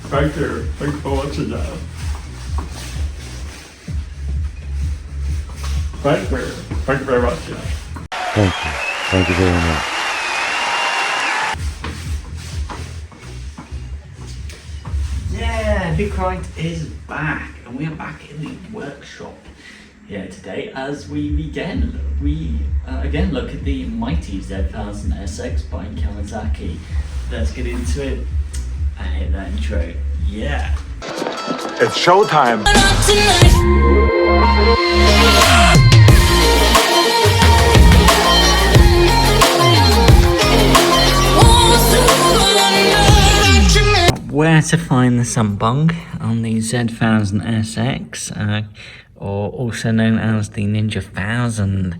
Thank you. Thank you for watching that. Thank you. Thank you very much. Yeah. Thank you. Thank you very much. Yeah, Big Right is back, and we are back in the workshop here today as we again look at the mighty Z1000SX by Kawasaki. Let's get into it. I hate that intro. Yeah. It's showtime. Where to find the sump bung on the Z1000SX, or also known as the Ninja 1000.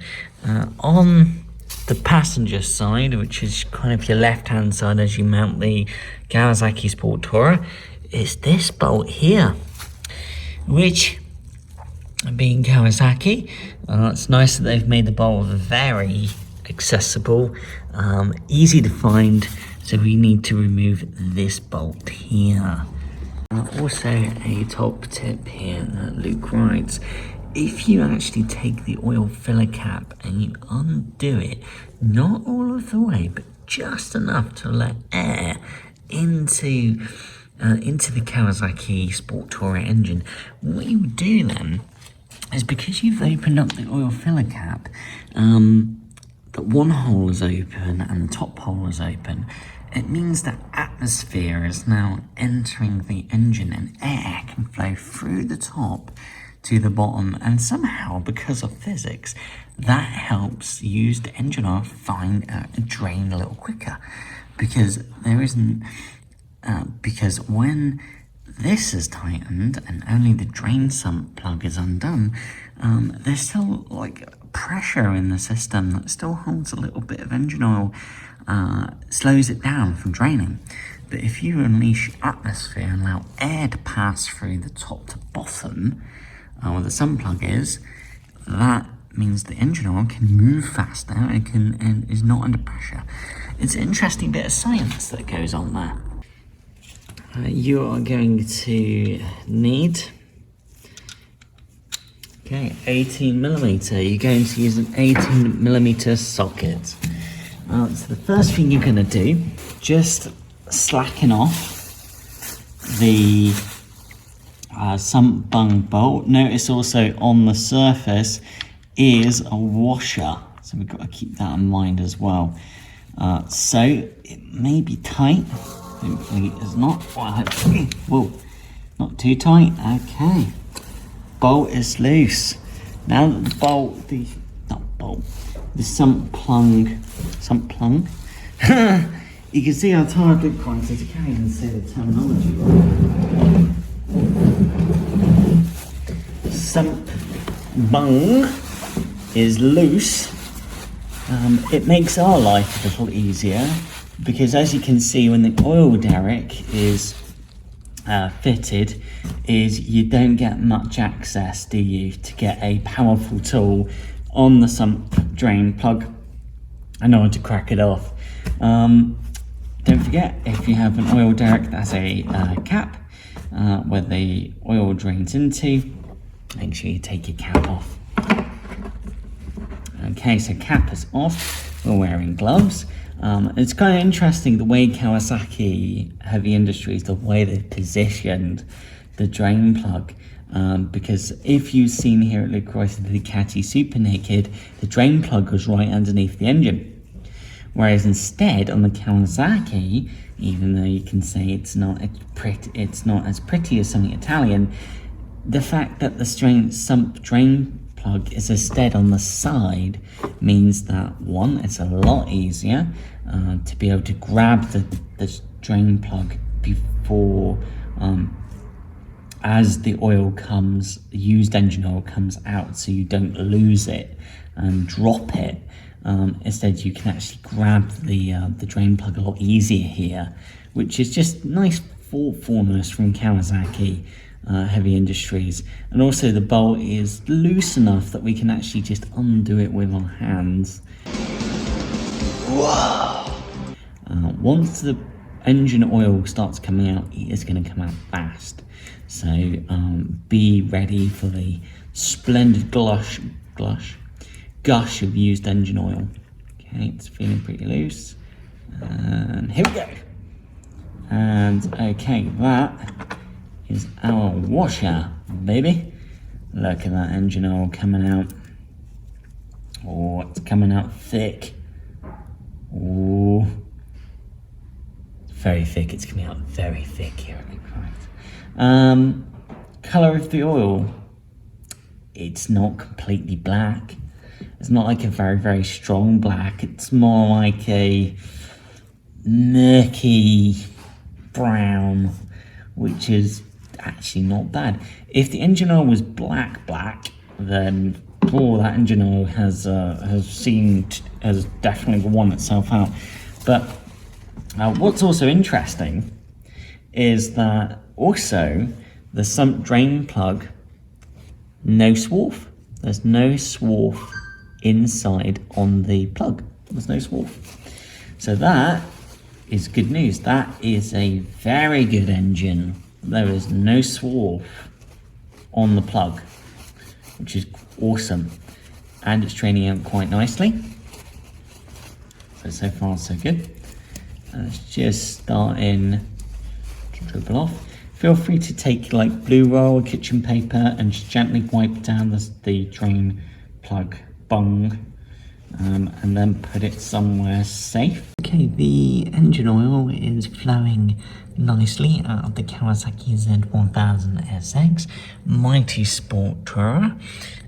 On the passenger side, which is kind of your left-hand side as you mount the Kawasaki Sport Tourer, is this bolt here, which, being Kawasaki, it's nice that they've made the bolt very accessible, easy to find. So we need to remove this bolt here. Also a top tip here that Luke writes, if you actually take the oil filler cap and you undo it, not all of the way, but just enough to let air into the Kawasaki Sport Tourer engine, what you would do then is, because you've opened up the oil filler cap, that one hole is open and the top hole is open, it means that atmosphere is now entering the engine and air can flow through the top to the bottom, and somehow, because of physics, that helps used engine oil find a drain a little quicker, because there isn't because when this is tightened and only the drain sump plug is undone, there's still like pressure in the system that still holds a little bit of engine oil, slows it down from draining. But if you unleash atmosphere and allow air to pass through the top to bottom, where the sump plug is, that means the engine oil can move faster and is not under pressure. It's an interesting bit of science that goes on there. You are going to need 18mm. You're going to use an 18mm socket. So the first thing you're going to do, just slacken off the sump bung bolt. Notice also on the surface is a washer, so we've got to keep that in mind as well. So it may be tight. Hopefully it's not. Whoa, not too tight. Okay, bolt is loose. Now that the sump plung. You can see how tired Luke Christ is. I can't even say the terminology right. Sump bung is loose. It makes our life a little easier, because as you can see, when the oil derrick is fitted, is you don't get much access, do you, to get a powerful tool on the sump drain plug in order to crack it off. Don't forget, if you have an oil derrick that's a cap where the oil drains into, make sure you take your cap off. Okay, so cap is off. We're wearing gloves. It's kind of interesting the way Kawasaki Heavy Industries, the way they've positioned the drain plug. Because if you've seen here at Luke Royce the Ducati Super Naked, the drain plug was right underneath the engine. Whereas instead on the Kawasaki, even though you can say it's not as pretty as something Italian, the fact that the sump drain plug is instead on the side means that, one, it's a lot easier to be able to grab the drain plug before as the oil comes, the used engine oil comes out, so you don't lose it and drop it. Instead, you can actually grab the drain plug a lot easier here, which is just nice thoughtfulness from Kawasaki Heavy Industries. And also the bolt is loose enough that we can actually just undo it with our hands. Whoa! Once the engine oil starts coming out, it is going to come out fast. So be ready for the splendid gush of used engine oil. Okay, it's feeling pretty loose. And here we go. And okay, that is our washer, baby. Look at that engine oil coming out. Oh, it's coming out thick. Oh, very thick. It's coming out very thick here at the colour of the oil. It's not completely black. It's not like a very, very strong black. It's more like a murky brown, which is actually not bad. If the engine oil was black, then that engine oil has definitely worn itself out. But what's also interesting is that also the sump drain plug, no swarf. There's no swarf inside on the plug. There's no swarf. So that is good news. That is a very good engine. There is no swarf on the plug, which is awesome. And it's draining out quite nicely. So far so good. And it's just starting to dribble off. Feel free to take like blue roll, kitchen paper, and just gently wipe down the drain plug bung, and then put it somewhere safe. Okay, the engine oil is flowing nicely out of the Kawasaki Z1000SX Mighty Sport Tourer,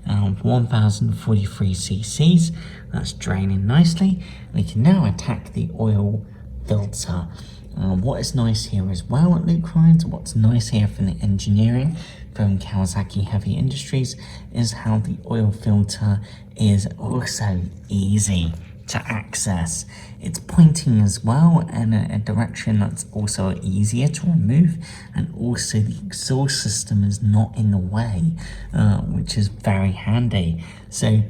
1043 cc's. That's draining nicely. We can now attack the oil filter. What is nice here as well at Luke Ryan's, what's nice here from the engineering from Kawasaki Heavy Industries, is how the oil filter is also easy to access. It's pointing as well in a direction that's also easier to remove, and also the exhaust system is not in the way, which is very handy. So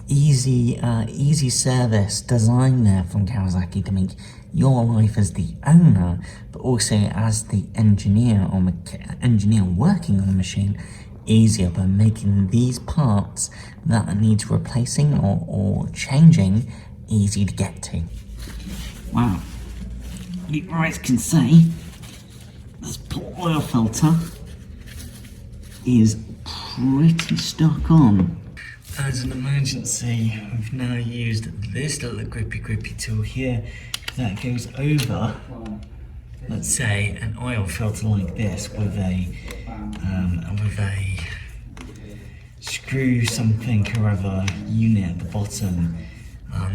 easy service design there from Kawasaki to make your life as the owner, but also as the engineer or engineer working on the machine, easier by making these parts that need replacing or changing easy to get to. Wow, you guys can say this oil filter is pretty stuck on. As an emergency, we've now used this little grippy tool here that goes over, let's say, an oil filter like this with a screw something or other unit at the bottom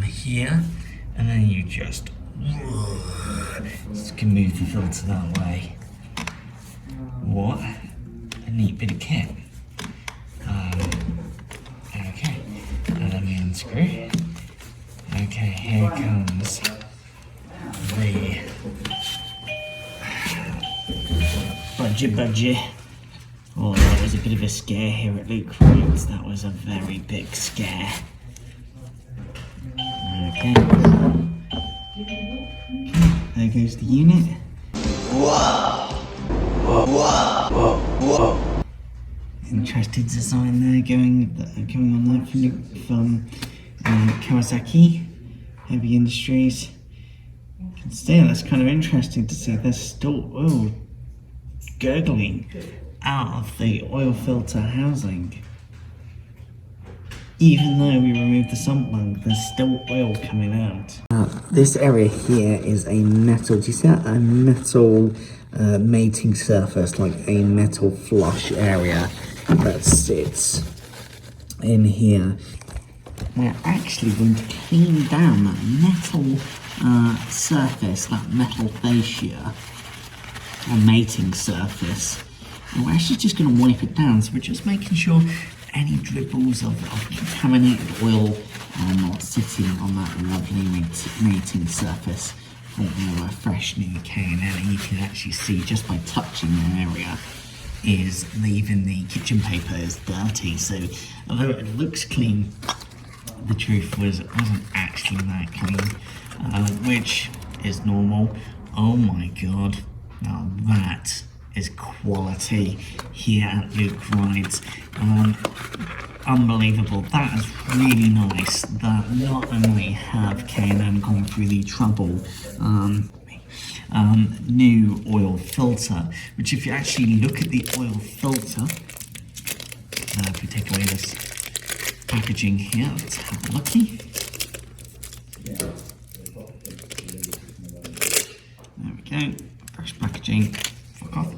here, and then you just can move the filter that way. What a neat bit of kit. Okay, let me unscrew. Okay, here comes the budgie. Oh, that was a bit of a scare here at Luke Ryan's. That was a very big scare. Okay. There goes the unit. Whoa! Interesting design there going on there from Kawasaki Heavy Industries. Still, that's kind of interesting to see. There's still oil gurgling out of the oil filter housing. Even though we removed the sump plug, there's still oil coming out. This area here is a metal, do you see that? A metal mating surface, like a metal flush area that sits in here. We're actually going to clean down that metal surface, that metal fascia, or mating surface. And we're actually just going to wipe it down, so we're just making sure any dribbles of contaminated oil are not sitting on that lovely mating surface. Although a fresh new K&L, you can actually see just by touching the area is even the kitchen paper is dirty. So although it looks clean, the truth was it wasn't actually that clean, which is normal. Oh my god, now that is quality here at Luke Rides. Unbelievable. That is really nice that not only have K&N gone through the trouble new oil filter, which if you actually look at the oil filter, if we take away this packaging here, let's have a looky. There we go, fresh packaging, fuck off.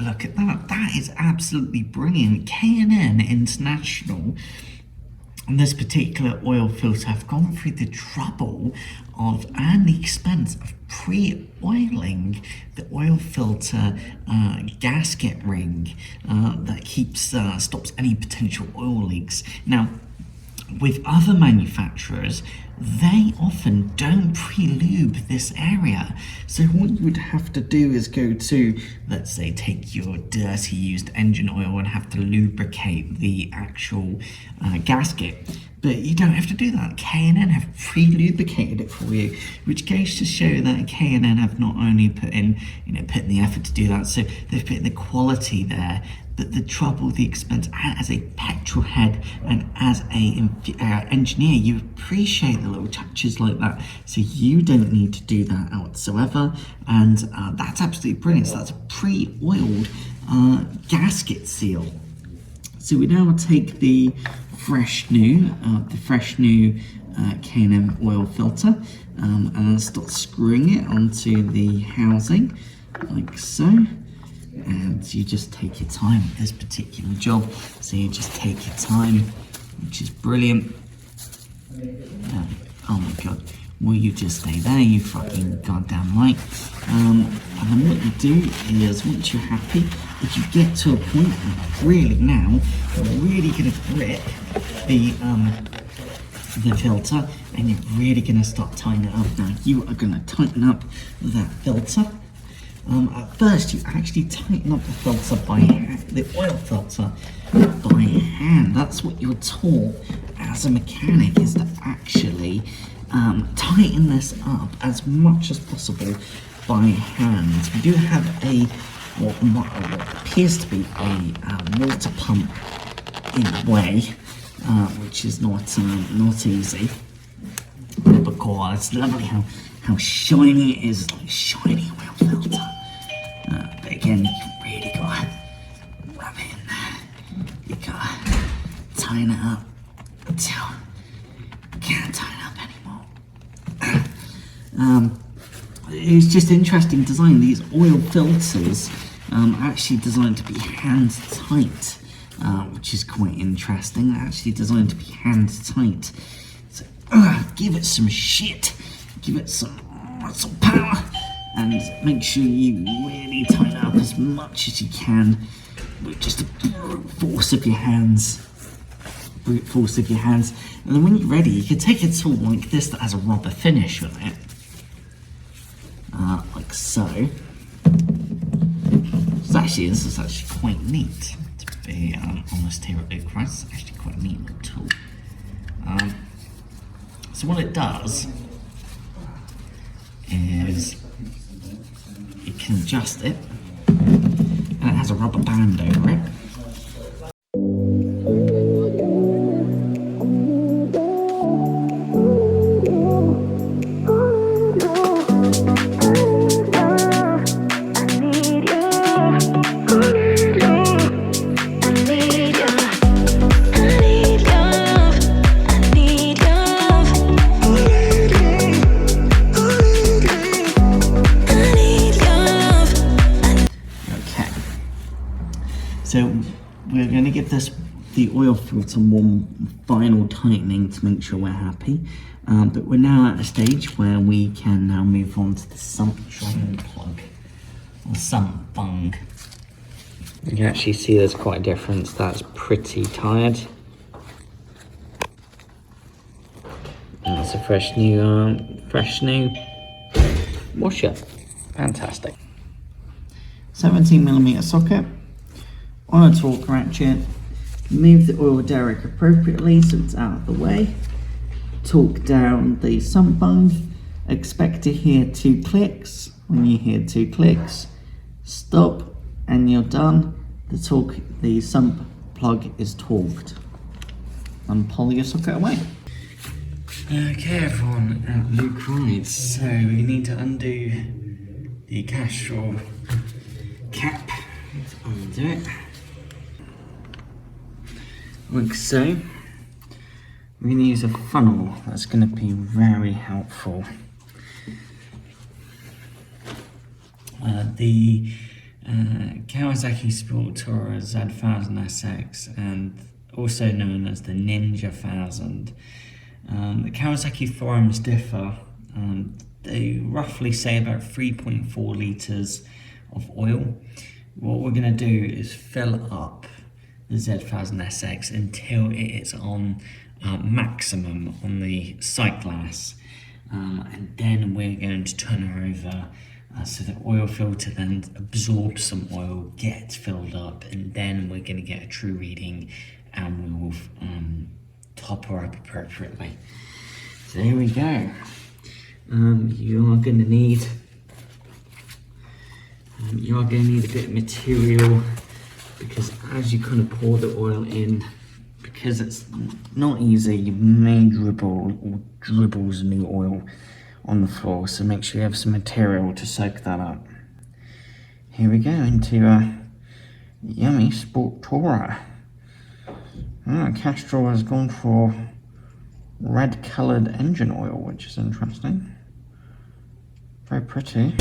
Look at that, that is absolutely brilliant. K&N International, and this particular oil filter, have gone through the trouble of and the expense of pre-oiling the oil filter gasket ring that keeps stops any potential oil leaks. Now, with other manufacturers, they often don't pre-lube this area. So what you would have to do is go to, let's say, take your dirty used engine oil and have to lubricate the actual gasket. But you don't have to do that. K&N have pre-lubricated it for you, which goes to show that K&N have not only put in the effort to do that, so they've put in the quality there, that the trouble, the expense, as a petrol head and as a engineer, you appreciate the little touches like that, so you don't need to do that whatsoever. And that's absolutely brilliant. So that's a pre-oiled gasket seal. So we now take the fresh new K&N oil filter and start screwing it onto the housing like so. And you just take your time with this particular job. So you just take your time, which is brilliant. Oh my god, will you just stay there, you fucking goddamn right. And then what you do is, once you're happy, if you get to a point really now, you're really going to grip the filter, and you're really going to start tightening it up. Now you are going to tighten up that filter. At first, you actually tighten up the filter by hand, the oil filter by hand. That's what you're taught as a mechanic, is to actually tighten this up as much as possible by hand. We do have what appears to be a water pump in the way, which is not easy. Because it's lovely how shiny it is, like shiny oil filter. But again, you really gotta rub it in there. You gotta tighten it up until you can't tighten up anymore. It's just interesting design. These oil filters are actually designed to be hand tight, which is quite interesting. They're actually designed to be hand tight. So give it some shit, give it some muscle power, and make sure you really tighten up as much as you can with just a brute force of your hands. And then when you're ready, you can take a tool like this that has a rubber finish on it, like so. This is actually quite neat, to be honest here at Luke Rides. It's actually quite a neat little tool. So what it does is you can adjust it, and it has a rubber band over it. So we're going to give the oil filter one final tightening to make sure we're happy. But we're now at a stage where we can now move on to the sump drain plug, or sump bung. You can actually see there's quite a difference. That's pretty tired. And that's a fresh new washer. Fantastic. 17mm socket. On a torque ratchet, move the oil derrick appropriately so it's out of the way, torque down the sump bung, expect to hear 2 clicks. When you hear 2 clicks, stop and you're done. The sump plug is torqued. And pull your socket away. Okay everyone, Luke rides. So we need to undo the Castrol cap. Let's undo it. Like so. We're going to use a funnel. That's going to be very helpful. The Kawasaki Sport Tourer Z1000SX, and also known as the Ninja 1000. The Kawasaki forums differ. They roughly say about 3.4 litres of oil. What we're going to do is fill up the Z1000SX until it is on maximum on the sight glass, and then we're going to turn her over so the oil filter then absorbs some oil, gets filled up, and then we're going to get a true reading and we will top her up appropriately. So there we go. You are going to need a bit of material, because as you kind of pour the oil in, because it's not easy, you may dribble or dribbles new oil on the floor, so make sure you have some material to soak that up. Here we go into a yummy Sport Tourer. Castrol has gone for red coloured engine oil, which is interesting. Very pretty.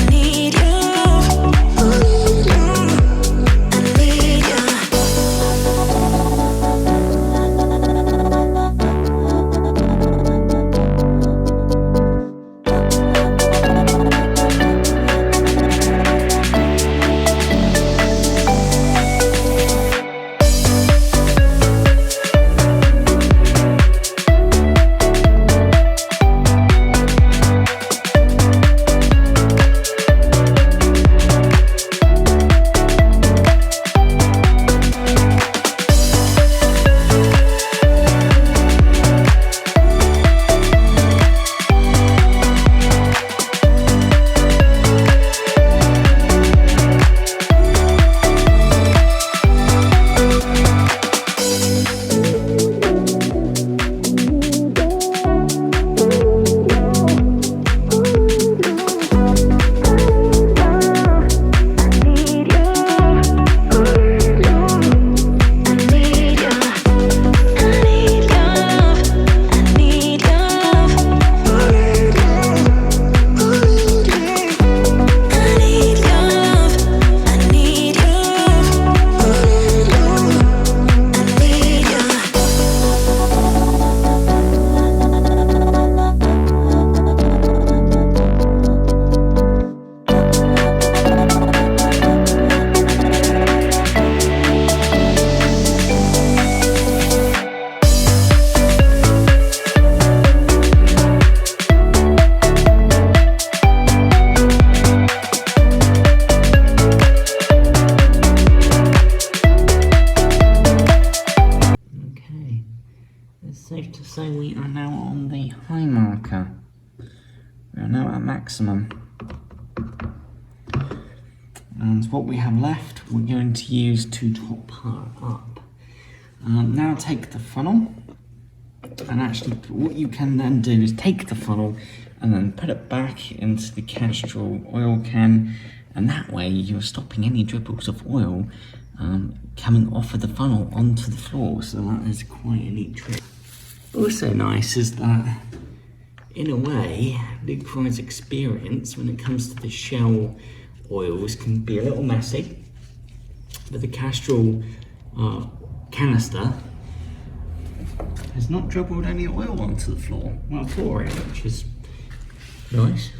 Safe to say we are now on the high marker. We are now at maximum. And what we have left, we're going to use to top her up. Now take the funnel, and actually what you can then do is take the funnel and then put it back into the Castrol oil can, and that way you're stopping any dribbles of oil coming off of the funnel onto the floor. So that is quite a neat trick. Also nice is that, in a way, Luke Ride's experience when it comes to the shell oils can be a little messy, but the Castrol canister has not dribbled any oil onto the floor while pouring, which is nice.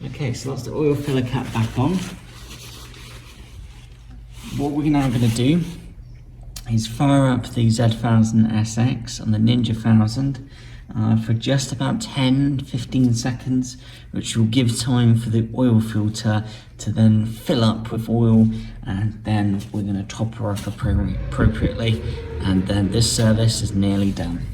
Okay, so that's the oil filler cap back on. What we're now going to do is fire up the Z1000SX on the Ninja 1000 for just about 10-15 seconds, which will give time for the oil filter to then fill up with oil, and then we're going to top her up appropriately, and then this service is nearly done.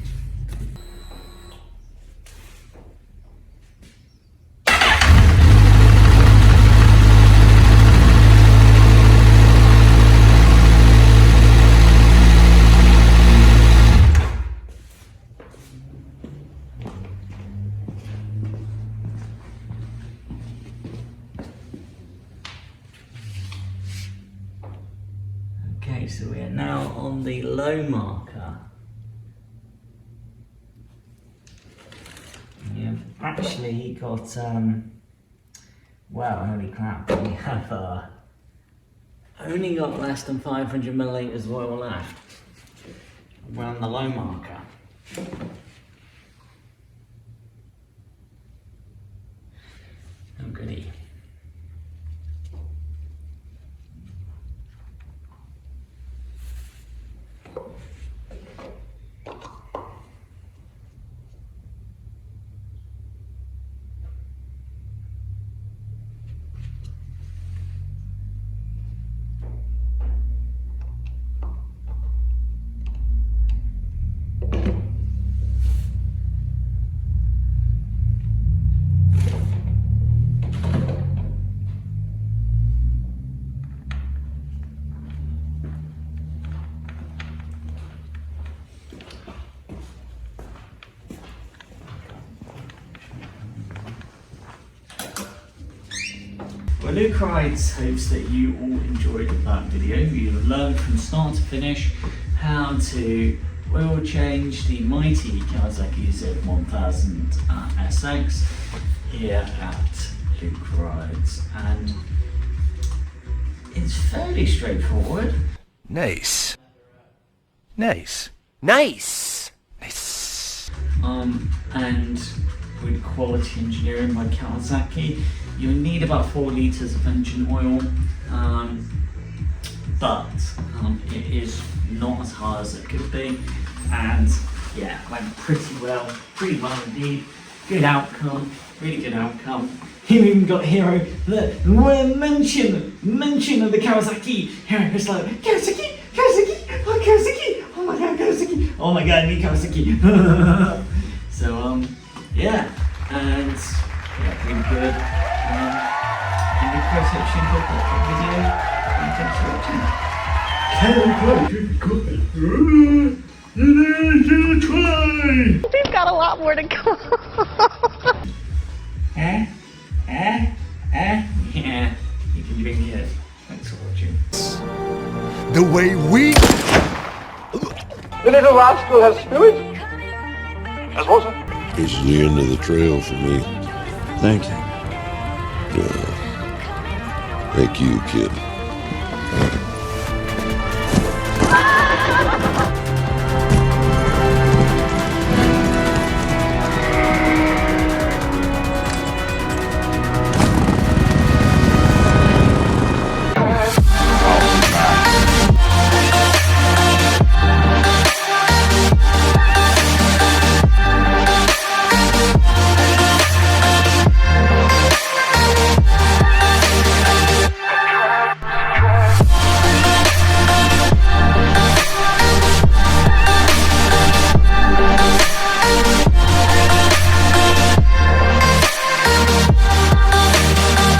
so we are now on the low marker. Yeah, actually got, well, holy crap, we have only got less than 500 millilitres of oil left. We're on the low marker. Oh goody. Well, Luke Rides hopes that you all enjoyed that video. You have learned from start to finish how to oil change the mighty Kawasaki Z1000SX here at Luke Rides, and it's fairly straightforward. Nice. Nice. Nice. Nice. And with quality engineering by Kawasaki, you'll need about 4 litres of engine oil, but it is not as hard as it could be, and yeah, went pretty well indeed. Good outcome, really good outcome. You even got Hero, the mention of the Kawasaki. Hero was like, Kawasaki, oh Kawasaki, oh my god, Kawasaki, oh my god, I need Kawasaki. So yeah, and yeah, really good. And the section of that video. We've got a lot more to go. Yeah, you can drink it. Thanks for watching. The way we... The little rascal has spirit. As water. This is the end of the trail for me. Thank you. Thank you, kid.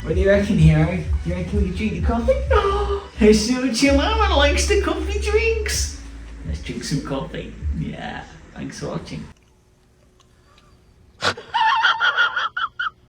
What do you reckon, Hero? Do you reckon we can drink the coffee? Oh, he's so Chihuahua likes the coffee drinks. Let's drink some coffee. Yeah, thanks for watching.